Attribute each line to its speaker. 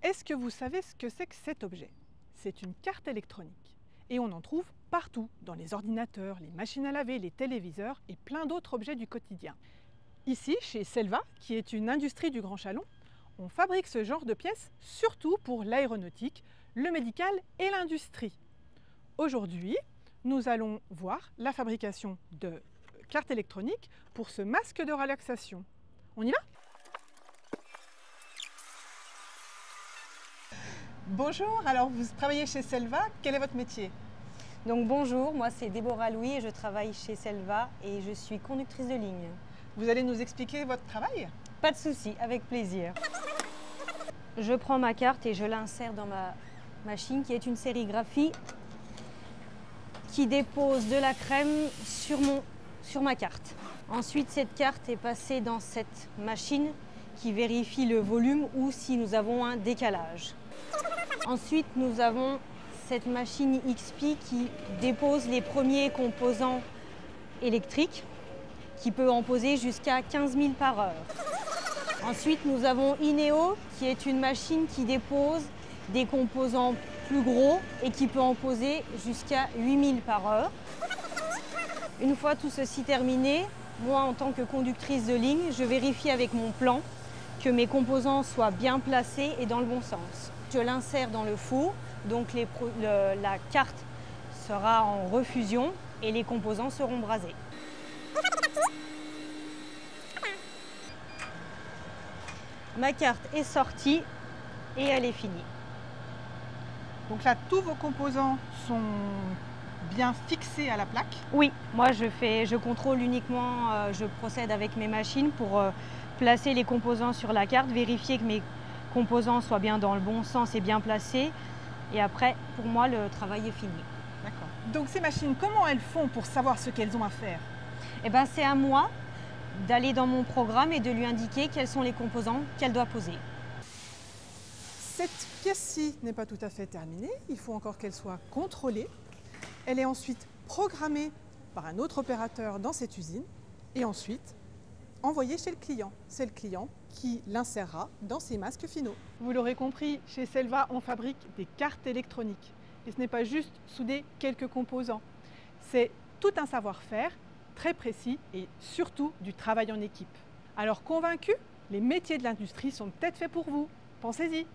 Speaker 1: Est-ce que vous savez ce que c'est que cet objet? C'est une carte électronique. Et on en trouve partout, dans les ordinateurs, les machines à laver, les téléviseurs et plein d'autres objets du quotidien. Ici, chez Selva, qui est une industrie du Grand Chalon, on fabrique ce genre de pièces surtout pour l'aéronautique, le médical et l'industrie. Aujourd'hui, nous allons voir la fabrication de cartes électroniques pour ce masque de relaxation. On y va? Bonjour, alors vous travaillez chez Selva, quel est votre métier?
Speaker 2: Donc bonjour, moi c'est Déborah Louis et je travaille chez Selva et je suis conductrice de ligne.
Speaker 1: Vous allez nous expliquer votre travail?
Speaker 2: Pas de souci, avec plaisir. Je prends ma carte et je l'insère dans ma machine qui est une sérigraphie qui dépose de la crème sur ma carte. Ensuite, cette carte est passée dans cette machine qui vérifie le volume ou si nous avons un décalage. Ensuite, nous avons cette machine XP qui dépose les premiers composants électriques qui peut en poser jusqu'à 15 000 par heure. Ensuite, nous avons Ineo qui est une machine qui dépose des composants plus gros et qui peut en poser jusqu'à 8 000 par heure. Une fois tout ceci terminé, moi en tant que conductrice de ligne, je vérifie avec mon plan que mes composants soient bien placés et dans le bon sens. Je l'insère dans le four, donc la carte sera en refusion et les composants seront brasés. Ma carte est sortie et elle est finie.
Speaker 1: Donc là, tous vos composants sont bien fixés à la plaque?
Speaker 2: Oui, moi je contrôle uniquement, je procède avec mes machines pour placer les composants sur la carte, vérifier que mes composants soient bien dans le bon sens et bien placés. Et après, pour moi, le travail est fini.
Speaker 1: D'accord. Donc ces machines, comment elles font pour savoir ce qu'elles ont à faire?
Speaker 2: Eh bien, c'est à moi d'aller dans mon programme et de lui indiquer quels sont les composants qu'elle doit poser.
Speaker 1: Cette pièce-ci n'est pas tout à fait terminée, il faut encore qu'elle soit contrôlée. Elle est ensuite programmée par un autre opérateur dans cette usine et ensuite envoyée chez le client. C'est le client qui l'insérera dans ses masques finaux. Vous l'aurez compris, chez Selva, on fabrique des cartes électroniques. Et ce n'est pas juste souder quelques composants. C'est tout un savoir-faire très précis et surtout du travail en équipe. Alors convaincus, les métiers de l'industrie sont peut-être faits pour vous. Pensez-y!